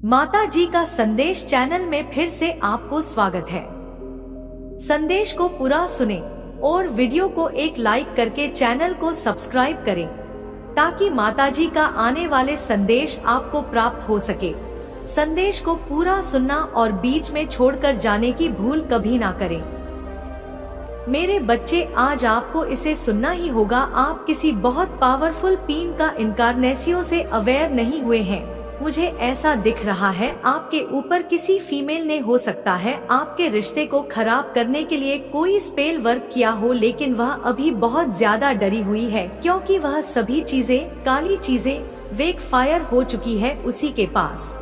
माता जी का संदेश चैनल में फिर से आपको स्वागत है। संदेश को पूरा सुने और वीडियो को एक लाइक करके चैनल को सब्सक्राइब करें ताकि माता जी का आने वाले संदेश आपको प्राप्त हो सके। संदेश को पूरा सुनना और बीच में छोड़कर जाने की भूल कभी ना करें। मेरे बच्चे, आज आपको इसे सुनना ही होगा। आप किसी बहुत पावरफुल पीन का इनकारनेसियो से अवेयर नहीं हुए हैं। मुझे ऐसा दिख रहा है आपके ऊपर किसी फीमेल ने, हो सकता है आपके रिश्ते को खराब करने के लिए कोई स्पेल वर्क किया हो, लेकिन वह अभी बहुत ज्यादा डरी हुई है क्योंकि वह सभी चीजें, काली चीजें वेक फायर हो चुकी है, उसी के पास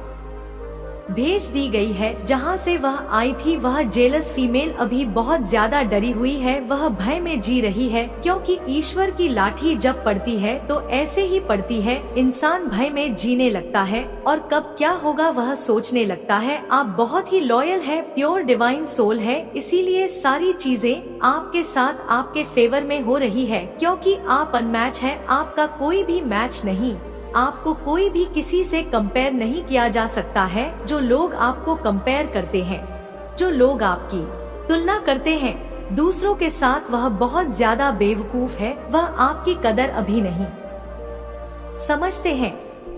भेज दी गई है जहां से वह आई थी। वह जेलस फीमेल अभी बहुत ज्यादा डरी हुई है, वह भय में जी रही है क्योंकि ईश्वर की लाठी जब पड़ती है तो ऐसे ही पड़ती है। इंसान भय में जीने लगता है और कब क्या होगा वह सोचने लगता है। आप बहुत ही लॉयल है, प्योर डिवाइन सोल है, इसीलिए सारी चीजें आपके साथ आपके फेवर में हो रही है क्योंकि आप अनमैच है। आपका कोई भी मैच नहीं, आपको कोई भी किसी से कंपेयर नहीं किया जा सकता है। जो लोग आपको कंपेयर करते हैं, जो लोग आपकी तुलना करते हैं दूसरों के साथ, वह बहुत ज्यादा बेवकूफ है। वह आपकी कदर अभी नहीं समझते हैं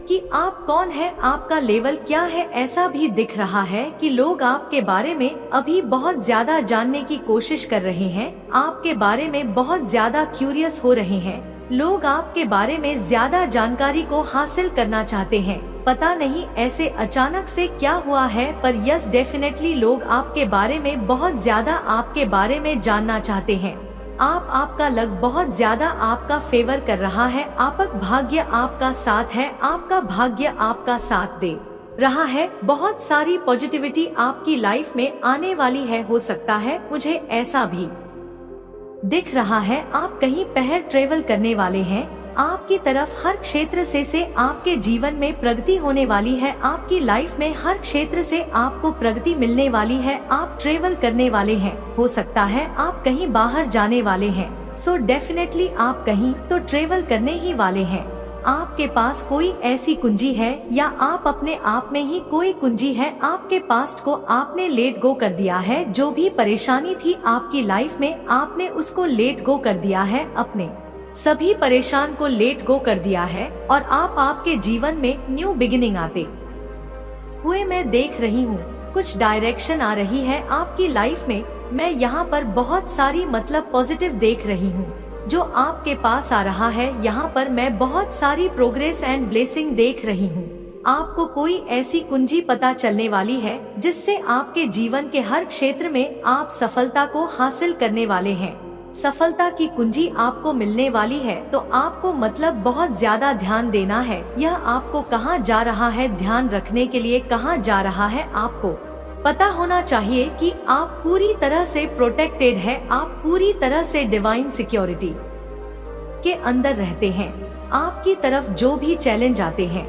कि आप कौन है, आपका लेवल क्या है। ऐसा भी दिख रहा है कि लोग आपके बारे में अभी बहुत ज्यादा जानने की कोशिश कर रहे हैं, आपके बारे में बहुत ज्यादा क्यूरियस हो रहे हैं। लोग आपके बारे में ज्यादा जानकारी को हासिल करना चाहते हैं। पता नहीं ऐसे अचानक से क्या हुआ है, पर यस डेफिनेटली लोग आपके बारे में बहुत ज्यादा आपके बारे में जानना चाहते हैं। आपका लक बहुत ज्यादा आपका फेवर कर रहा है। आपका भाग्य आपका साथ है, आपका भाग्य आपका साथ दे रहा है। बहुत सारी पॉजिटिविटी आपकी लाइफ में आने वाली है। हो सकता है मुझे ऐसा भी दिख रहा है आप कहीं पहर ट्रेवल करने वाले हैं। आपकी तरफ हर क्षेत्र से आपके जीवन में प्रगति होने वाली है। आपकी लाइफ में हर क्षेत्र से आपको प्रगति मिलने वाली है। आप ट्रेवल करने वाले हैं, हो सकता है आप कहीं बाहर जाने वाले हैं। सो डेफिनेटली आप कहीं तो ट्रेवल करने ही वाले हैं। आपके पास कोई ऐसी कुंजी है या आप अपने आप में ही कोई कुंजी है। आपके पास्ट को आपने लेट गो कर दिया है। जो भी परेशानी थी आपकी लाइफ में, आपने उसको लेट गो कर दिया है। अपने सभी परेशान को लेट गो कर दिया है और आप आपके जीवन में न्यू बिगिनिंग आते हुए मैं देख रही हूँ। कुछ डायरेक्शन आ रही है आपकी लाइफ में। मैं यहाँ पर बहुत सारी मतलब पॉजिटिव देख रही हूँ जो आपके पास आ रहा है। यहाँ पर मैं बहुत सारी प्रोग्रेस एंड ब्लेसिंग देख रही हूँ। आपको कोई ऐसी कुंजी पता चलने वाली है जिससे आपके जीवन के हर क्षेत्र में आप सफलता को हासिल करने वाले हैं। सफलता की कुंजी आपको मिलने वाली है, तो आपको मतलब बहुत ज्यादा ध्यान देना है। यह आपको कहाँ जा रहा है, ध्यान रखने के लिए कहाँ जा रहा है, आपको पता होना चाहिए कि आप पूरी तरह से प्रोटेक्टेड है। आप पूरी तरह से डिवाइन सिक्योरिटी के अंदर रहते हैं। आपकी तरफ जो भी चैलेंज आते हैं,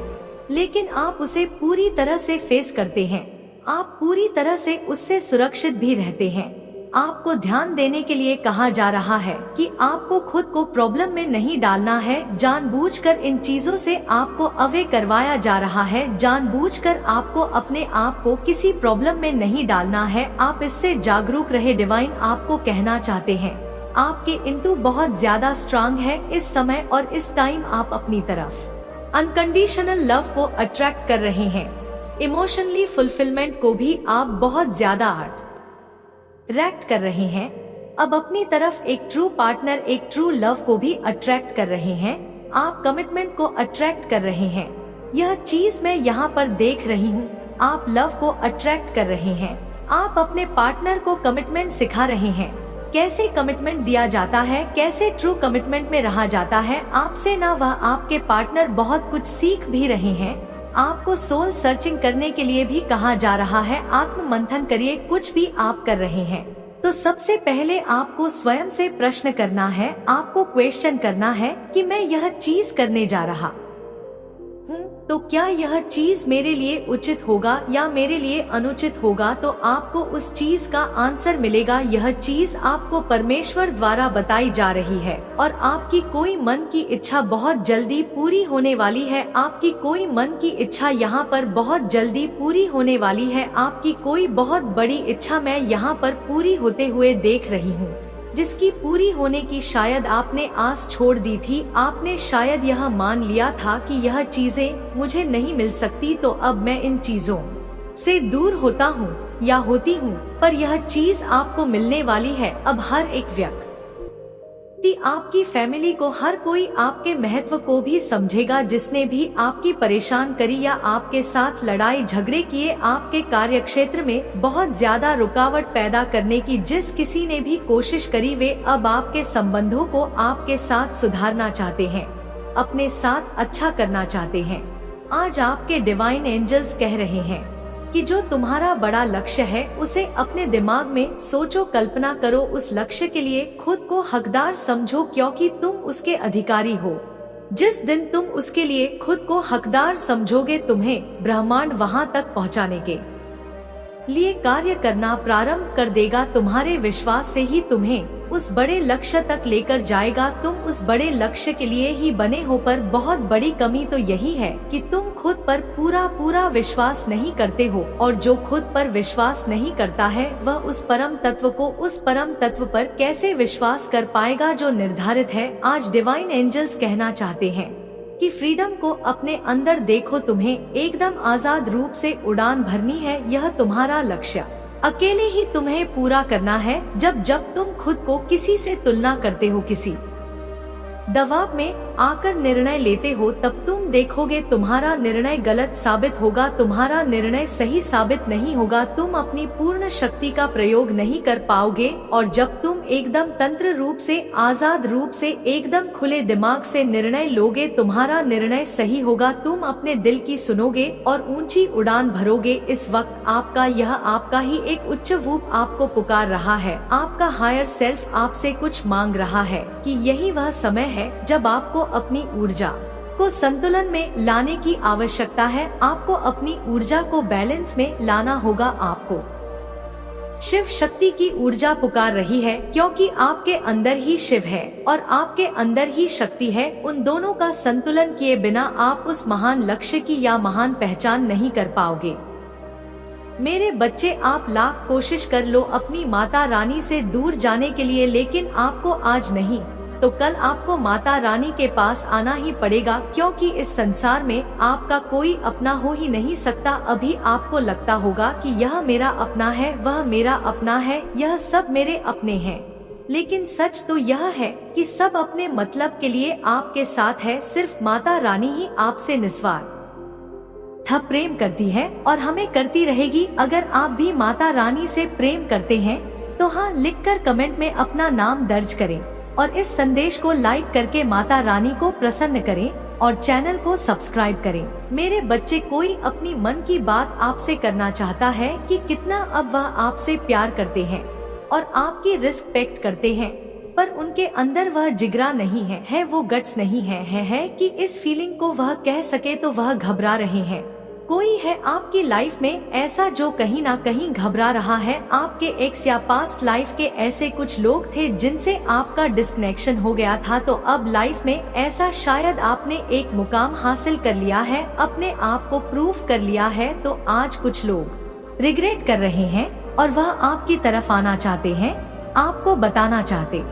लेकिन आप उसे पूरी तरह से फेस करते हैं। आप पूरी तरह से उससे सुरक्षित भी रहते हैं। आपको ध्यान देने के लिए कहा जा रहा है कि आपको खुद को प्रॉब्लम में नहीं डालना है। जानबूझकर इन चीजों से आपको अवे करवाया जा रहा है। जानबूझकर आपको अपने आप को किसी प्रॉब्लम में नहीं डालना है। आप इससे जागरूक रहे। डिवाइन आपको कहना चाहते हैं आपके इंटू बहुत ज्यादा स्ट्रांग है इस समय, और इस टाइम आप अपनी तरफ अनकंडीशनल लव को अट्रैक्ट कर रहे हैं। इमोशनली फुलफिलमेंट को भी आप बहुत ज्यादा अट्रैक्ट कर रहे हैं। अब अपनी तरफ एक ट्रू पार्टनर, एक ट्रू लव को भी अट्रैक्ट कर रहे हैं। आप कमिटमेंट को अट्रैक्ट कर रहे हैं। यह चीज मैं यहाँ पर देख रही हूँ। आप लव को अट्रैक्ट कर रहे हैं। आप अपने पार्टनर को कमिटमेंट सिखा रहे हैं, कैसे कमिटमेंट दिया जाता है, कैसे ट्रू कमिटमेंट में रहा जाता है। आपसे ना वह आपके पार्टनर बहुत कुछ सीख भी रहे हैं। आपको सोल सर्चिंग करने के लिए भी कहा जा रहा है। आत्म मंथन करिए। कुछ भी आप कर रहे हैं तो सबसे पहले आपको स्वयं से प्रश्न करना है। आपको क्वेश्चन करना है कि मैं यह चीज करने जा रहा हूँ तो क्या यह चीज मेरे लिए उचित होगा या मेरे लिए अनुचित होगा, तो आपको उस चीज का आंसर मिलेगा। यह चीज आपको परमेश्वर द्वारा बताई जा रही है और आपकी कोई मन की इच्छा बहुत जल्दी पूरी होने वाली है। आपकी कोई मन की इच्छा यहाँ पर बहुत जल्दी पूरी होने वाली है। आपकी कोई बहुत बड़ी इच्छा मैं यहाँ पर पूरी होते हुए देख रही हूँ, जिसकी पूरी होने की शायद आपने आस छोड़ दी थी। आपने शायद यह मान लिया था कि यह चीजें मुझे नहीं मिल सकती, तो अब मैं इन चीजों से दूर होता हूँ या होती हूँ, पर यह चीज आपको मिलने वाली है। अब हर एक व्यक्ति, आपकी फैमिली को, हर कोई आपके महत्व को भी समझेगा। जिसने भी आपकी परेशान करी या आपके साथ लड़ाई झगड़े किए, आपके कार्य क्षेत्र में बहुत ज्यादा रुकावट पैदा करने की जिस किसी ने भी कोशिश करी, वे अब आपके संबंधों को आपके साथ सुधारना चाहते हैं, अपने साथ अच्छा करना चाहते हैं। आज आपके डिवाइन एंजल्स कह रहे हैं कि जो तुम्हारा बड़ा लक्ष्य है उसे अपने दिमाग में सोचो, कल्पना करो। उस लक्ष्य के लिए खुद को हकदार समझो, क्योंकि तुम उसके अधिकारी हो। जिस दिन तुम उसके लिए खुद को हकदार समझोगे, तुम्हें ब्रह्मांड वहां तक पहुंचाने के लिए कार्य करना प्रारंभ कर देगा। तुम्हारे विश्वास से ही तुम्हें उस बड़े लक्ष्य तक लेकर जाएगा। तुम उस बड़े लक्ष्य के लिए ही बने हो, पर बहुत बड़ी कमी तो यही है कि तुम खुद पर पूरा विश्वास नहीं करते हो, और जो खुद पर विश्वास नहीं करता है वह उस परम तत्व पर कैसे विश्वास कर पाएगा जो निर्धारित है। आज डिवाइन एंजल्स कहना चाहते हैं कि फ्रीडम को अपने अंदर देखो। तुम्हें एकदम आजाद रूप से उड़ान भरनी है। यह तुम्हारा लक्ष्य अकेले ही तुम्हें पूरा करना है। जब तुम खुद को किसी से तुलना करते हो, किसी दबाव में आकर निर्णय लेते हो, तब तुम देखोगे तुम्हारा निर्णय गलत साबित होगा, तुम्हारा निर्णय सही साबित नहीं होगा। तुम अपनी पूर्ण शक्ति का प्रयोग नहीं कर पाओगे, और जब तुम एकदम तंत्र रूप से, आजाद रूप से, एकदम खुले दिमाग से निर्णय लोगे, तुम्हारा निर्णय सही होगा। तुम अपने दिल की सुनोगे और ऊंची उड़ान भरोगे। इस वक्त आपका ही एक उच्च रूप आपको पुकार रहा है। आपका हायर सेल्फ आपसे कुछ मांग रहा है कि यही वह समय है जब आपको अपनी ऊर्जा को संतुलन में लाने की आवश्यकता है। आपको अपनी ऊर्जा को बैलेंस में लाना होगा। आपको शिव शक्ति की ऊर्जा पुकार रही है, क्योंकि आपके अंदर ही शिव है और आपके अंदर ही शक्ति है। उन दोनों का संतुलन किए बिना आप उस महान लक्ष्य की या महान पहचान नहीं कर पाओगे। मेरे बच्चे, आप लाख कोशिश कर लो अपनी माता रानी से दूर जाने के लिए, लेकिन आपको आज नहीं तो कल आपको माता रानी के पास आना ही पड़ेगा, क्योंकि इस संसार में आपका कोई अपना हो ही नहीं सकता। अभी आपको लगता होगा कि यह मेरा अपना है, वह मेरा अपना है, यह सब मेरे अपने हैं, लेकिन सच तो यह है कि सब अपने मतलब के लिए आपके साथ है। सिर्फ माता रानी ही आपसे निस्वार्थ प्रेम करती है और हमें करती रहेगी। अगर आप भी माता रानी से प्रेम करते हैं तो हाँ लिखकर कमेंट में अपना नाम दर्ज करें और इस संदेश को लाइक करके माता रानी को प्रसन्न करें और चैनल को सब्सक्राइब करें। मेरे बच्चे, कोई अपनी मन की बात आपसे करना चाहता है कि कितना अब वह आपसे प्यार करते हैं और आपकी रिस्पेक्ट करते हैं, पर उनके अंदर वह जिगरा नहीं है, वो गट्स नहीं है कि इस फीलिंग को वह कह सके, तो वह घबरा रहे हैं। कोई है आपकी लाइफ में ऐसा जो कहीं ना कहीं घबरा रहा है। आपके एक्स या पास्ट लाइफ के ऐसे कुछ लोग थे जिनसे आपका डिस्कनेक्शन हो गया था, तो अब लाइफ में ऐसा शायद आपने एक मुकाम हासिल कर लिया है, अपने आप को प्रूफ कर लिया है, तो आज कुछ लोग रिग्रेट कर रहे हैं और वह आपकी तरफ आना चाहते हैं, आपको बताना चाहते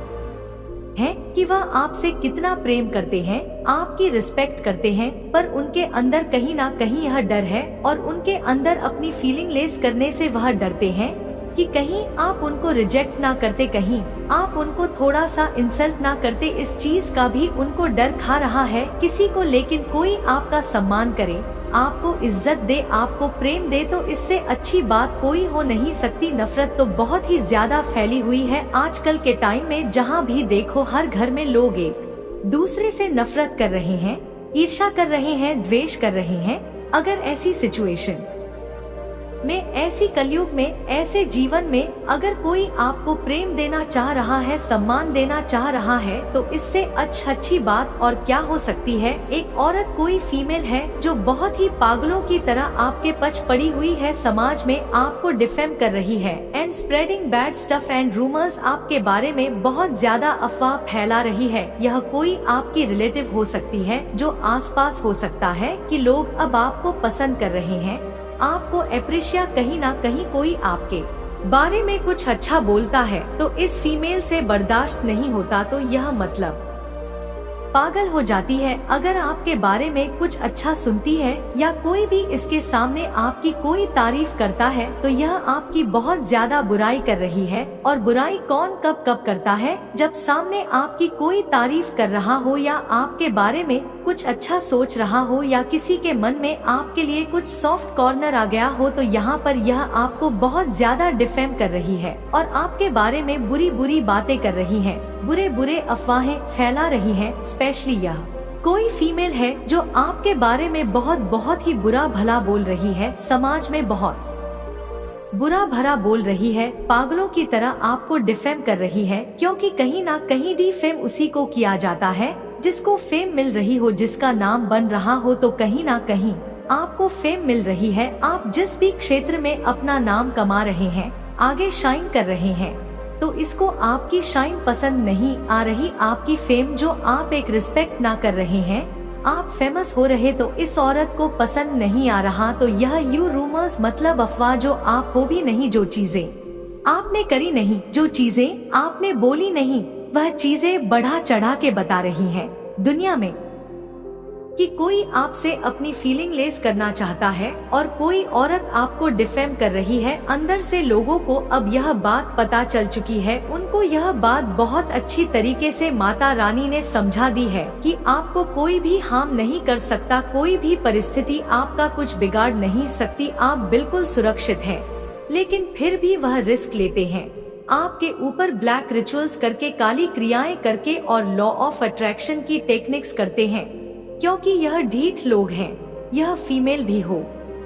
हैं कि वह आपसे कितना प्रेम करते हैं, आपकी रिस्पेक्ट करते हैं, पर उनके अंदर कहीं ना कहीं यह डर है और उनके अंदर अपनी फीलिंग लेस करने से वह डरते हैं कि कहीं आप उनको रिजेक्ट ना करते, कहीं आप उनको थोड़ा सा इंसल्ट ना करते। इस चीज का भी उनको डर खा रहा है किसी को, लेकिन कोई आपका सम्मान करे, आपको इज्जत दे, आपको प्रेम दे, तो इससे अच्छी बात कोई हो नहीं सकती। नफरत तो बहुत ही ज्यादा फैली हुई है आजकल के टाइम में। जहाँ भी देखो हर घर में लोग एक दूसरे से नफरत कर रहे हैं, ईर्ष्या कर रहे हैं, द्वेष कर रहे हैं। अगर ऐसी सिचुएशन में, ऐसी कलयुग में, ऐसे जीवन में अगर कोई आपको प्रेम देना चाह रहा है, सम्मान देना चाह रहा है, तो इससे अच्छी बात और क्या हो सकती है। एक औरत, कोई फीमेल है जो बहुत ही पागलों की तरह आपके पछ पड़ी हुई है, समाज में आपको डिफेम कर रही है and spreading bad stuff and rumours, आपके बारे में बहुत ज्यादा अफवाह फैला रही है। यह कोई आपकी रिलेटिव हो सकती है जो आसपास हो सकता है कि लोग अब आपको पसंद कर रहे हैं, आपको अप्रिशिएट, कहीं ना कहीं कोई आपके बारे में कुछ अच्छा बोलता है तो इस फीमेल से बर्दाश्त नहीं होता, तो यह मतलब पागल हो जाती है। अगर आपके बारे में कुछ अच्छा सुनती है या कोई भी इसके सामने आपकी कोई तारीफ करता है तो यह आपकी बहुत ज्यादा बुराई कर रही है। और बुराई कौन कब करता है? जब सामने आपकी कोई तारीफ कर रहा हो या आपके बारे में कुछ अच्छा सोच रहा हो या किसी के मन में आपके लिए कुछ सॉफ्ट कॉर्नर आ गया हो, तो यहाँ पर यह आपको बहुत ज्यादा डिफेम कर रही है और आपके बारे में बुरी बातें कर रही है, बुरे अफवाहें फैला रही है। स्पेशली यह कोई फीमेल है जो आपके बारे में बहुत ही बुरा भला बोल रही है, समाज में बहुत बुरा भरा बोल रही है, पागलों की तरह आपको डिफेम कर रही है, क्योंकि कहीं ना कहीं डिफेम उसी को किया जाता है जिसको फेम मिल रही हो, जिसका नाम बन रहा हो। तो कहीं ना कहीं आपको फेम मिल रही है। आप जिस भी क्षेत्र में अपना नाम कमा रहे हैं, आगे शाइन कर रहे हैं, तो इसको आपकी शाइन पसंद नहीं आ रही, आपकी फेम जो आप एक रिस्पेक्ट ना कर रहे हैं, आप फेमस हो रहे, तो इस औरत को पसंद नहीं आ रहा। तो यह यू रूमर्स मतलब अफवाह, जो आप हो भी नहीं, जो चीजें आपने करी नहीं, जो चीजें आपने बोली नहीं, वह चीजें बढ़ा चढ़ा के बता रही हैं दुनिया में कि कोई आपसे अपनी फीलिंग लेस करना चाहता है और कोई औरत आपको डिफेम कर रही है। अंदर से लोगों को अब यह बात पता चल चुकी है, उनको यह बात बहुत अच्छी तरीके से माता रानी ने समझा दी है कि आपको कोई भी हार्म नहीं कर सकता, कोई भी परिस्थिति आपका कुछ बिगाड़ नहीं सकती, आप बिल्कुल सुरक्षित हैं। लेकिन फिर भी वह रिस्क लेते हैं, आपके ऊपर ब्लैक रिचुअल्स करके, काली क्रियाएं करके और लॉ ऑफ अट्रैक्शन की टेक्निक्स करते हैं, क्योंकि यह ढीठ लोग हैं। यह फीमेल भी हो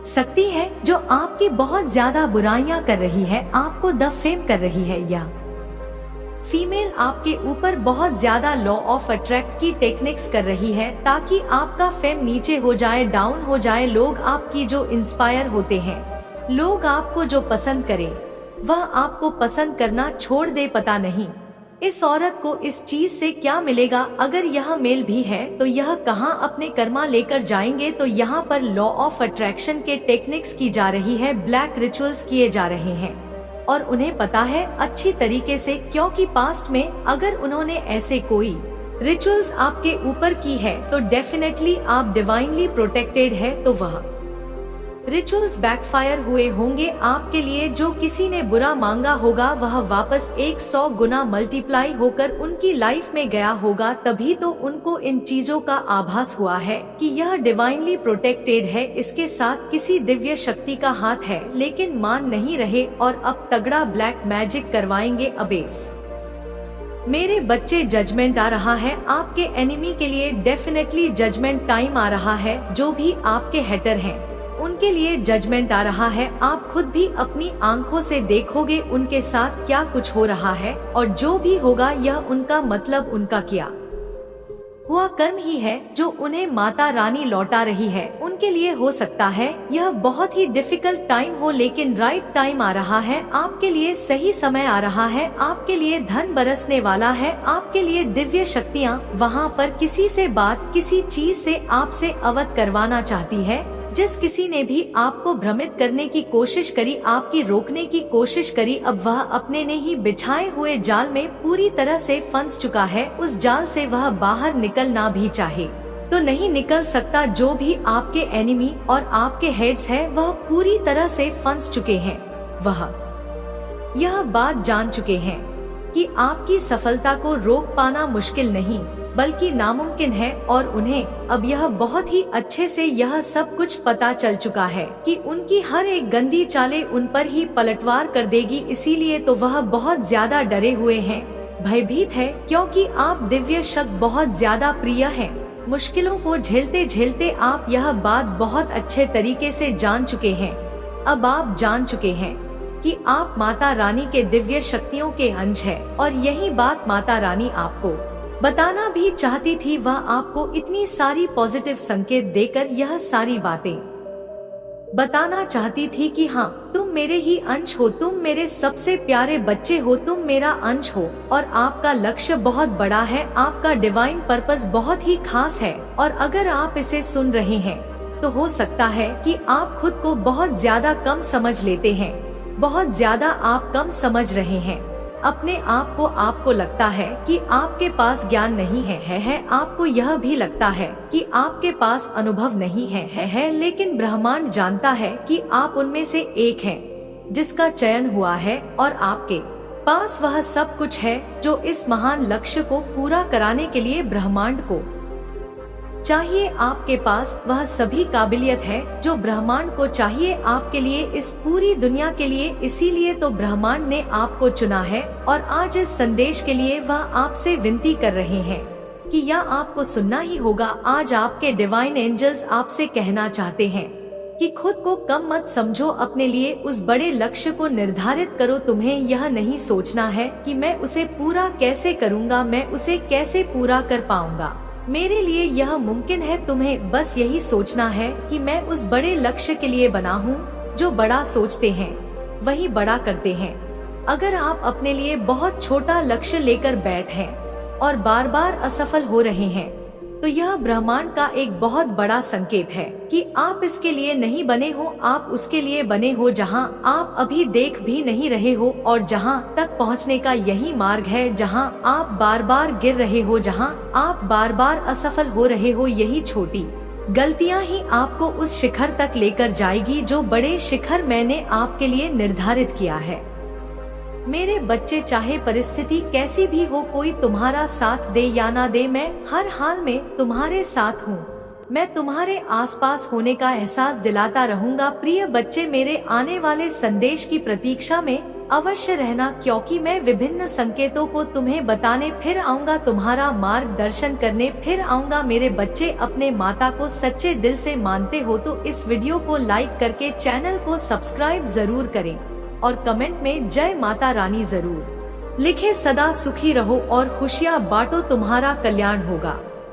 सकती है जो आपकी बहुत ज्यादा बुराइयां कर रही है, आपको डिफेम कर रही है। यह फीमेल आपके ऊपर बहुत ज्यादा लॉ ऑफ अट्रैक्ट की टेक्निक्स कर रही है ताकि आपका फेम नीचे हो जाए, डाउन हो जाए। लोग आपकी जो इंस्पायर होते हैं, लोग आपको जो पसंद करें, वह आपको पसंद करना छोड़ दे। पता नहीं इस औरत को इस चीज से क्या मिलेगा। अगर यह मेल भी है तो यह कहां अपने कर्मा लेकर जाएंगे। तो यहाँ पर लॉ ऑफ अट्रैक्शन के टेक्निक्स की जा रही है, ब्लैक रिचुअल्स किए जा रहे हैं और उन्हें पता है अच्छी तरीके से, क्योंकि पास्ट में अगर उन्होंने ऐसे कोई रिचुअल्स आपके ऊपर की है तो डेफिनेटली आप डिवाइनली प्रोटेक्टेड है। तो वह रिचुअल्स बैकफायर हुए होंगे आपके लिए। जो किसी ने बुरा मांगा होगा वह वापस 100 गुना मल्टीप्लाई होकर उनकी लाइफ में गया होगा। तभी तो उनको इन चीजों का आभास हुआ है कि यह डिवाइनली प्रोटेक्टेड है, इसके साथ किसी दिव्य शक्ति का हाथ है। लेकिन मान नहीं रहे और अब तगड़ा ब्लैक मैजिक करवाएंगे। अबेस मेरे बच्चे, जजमेंट आ रहा है आपके एनिमी के लिए, डेफिनेटली जजमेंट टाइम आ रहा है। जो भी आपके हेटर हैं उनके लिए जजमेंट आ रहा है। आप खुद भी अपनी आंखों से देखोगे उनके साथ क्या कुछ हो रहा है, और जो भी होगा यह उनका मतलब उनका किया हुआ कर्म ही है जो उन्हें माता रानी लौटा रही है। उनके लिए हो सकता है यह बहुत ही डिफिकल्ट टाइम हो, लेकिन राइट टाइम आ रहा है आपके लिए, सही समय आ रहा है आपके लिए। धन बरसने वाला है आपके लिए, दिव्य शक्तियाँ वहाँ पर किसी से बात, किसी चीज से आपसे अवगत करवाना चाहती है। जिस किसी ने भी आपको भ्रमित करने की कोशिश करी, आपकी रोकने की कोशिश करी, अब वह अपने ने ही बिछाए हुए जाल में पूरी तरह से फंस चुका है। उस जाल से वह बाहर निकलना भी चाहे तो नहीं निकल सकता। जो भी आपके एनिमी और आपके हेड्स हैं वह पूरी तरह से फंस चुके हैं। वह यह बात जान चुके हैं कि आपकी सफलता को रोक पाना मुश्किल नहीं बल्कि नामुमकिन है, और उन्हें अब यह बहुत ही अच्छे से यह सब कुछ पता चल चुका है कि उनकी हर एक गंदी चालें उन पर ही पलटवार कर देगी। इसीलिए तो वह बहुत ज्यादा डरे हुए हैं, भयभीत है, क्योंकि आप दिव्य शक्ति बहुत ज्यादा प्रिय हैं। मुश्किलों को झेलते झेलते आप यह बात बहुत अच्छे तरीके से जान चुके हैं अब आप जान चुके हैं कि आप माता रानी के दिव्य शक्तियों के अंश हैं और यही बात माता रानी आपको बताना भी चाहती थी। वह आपको इतनी सारी पॉजिटिव संकेत देकर यह सारी बातें बताना चाहती थी कि हाँ, तुम मेरे ही अंश हो, तुम मेरे सबसे प्यारे बच्चे हो, तुम मेरा अंश हो और आपका लक्ष्य बहुत बड़ा है, आपका डिवाइन पर्पस बहुत ही खास है। और अगर आप इसे सुन रहे हैं तो हो सकता है कि आप खुद को बहुत ज्यादा कम समझ लेते हैं, बहुत ज्यादा आप कम समझ रहे हैं अपने आप को। आपको लगता है कि आपके पास ज्ञान नहीं है, आपको यह भी लगता है कि आपके पास अनुभव नहीं है, लेकिन ब्रह्मांड जानता है कि आप उनमें से एक हैं जिसका चयन हुआ है और आपके पास वह सब कुछ है जो इस महान लक्ष्य को पूरा कराने के लिए ब्रह्मांड को चाहिए। आपके पास वह सभी काबिलियत है जो ब्रह्मांड को चाहिए आपके लिए, इस पूरी दुनिया के लिए। इसीलिए तो ब्रह्मांड ने आपको चुना है और आज इस संदेश के लिए वह आपसे विनती कर रहे हैं कि यह आपको सुनना ही होगा। आज आपके डिवाइन एंजल्स आपसे कहना चाहते हैं कि खुद को कम मत समझो, अपने लिए उस बड़े लक्ष्य को निर्धारित करो। तुम्हें यह नहीं सोचना है कि मैं उसे पूरा कैसे करूँगा, मैं उसे कैसे पूरा कर पाऊंगा, मेरे लिए यह मुमकिन है। तुम्हें बस यही सोचना है कि मैं उस बड़े लक्ष्य के लिए बना हूँ। जो बड़ा सोचते हैं वही बड़ा करते हैं। अगर आप अपने लिए बहुत छोटा लक्ष्य लेकर बैठ हैं और बार बार असफल हो रहे हैं तो यह ब्रह्मांड का एक बहुत बड़ा संकेत है कि आप इसके लिए नहीं बने हो, आप उसके लिए बने हो जहां आप अभी देख भी नहीं रहे हो और जहां तक पहुंचने का यही मार्ग है, जहां आप बार बार गिर रहे हो, जहां आप बार बार असफल हो रहे हो। यही छोटी गलतियां ही आपको उस शिखर तक लेकर जाएगी जो बड़े शिखर मैंने आपके लिए निर्धारित किया है। मेरे बच्चे, चाहे परिस्थिति कैसी भी हो, कोई तुम्हारा साथ दे या ना दे, मैं हर हाल में तुम्हारे साथ हूँ। मैं तुम्हारे आसपास होने का एहसास दिलाता रहूंगा। प्रिय बच्चे, मेरे आने वाले संदेश की प्रतीक्षा में अवश्य रहना, क्योंकि मैं विभिन्न संकेतों को तुम्हें बताने फिर आऊंगा, तुम्हारा मार्गदर्शन करने फिर आऊंगा। मेरे बच्चे, अपने माता को सच्चे दिल से मानते हो तो इस वीडियो को लाइक करके चैनल को सब्सक्राइब जरूर करें और कमेंट में जय माता रानी जरूर लिखें। सदा सुखी रहो और खुशियाँ बांटो, तुम्हारा कल्याण होगा।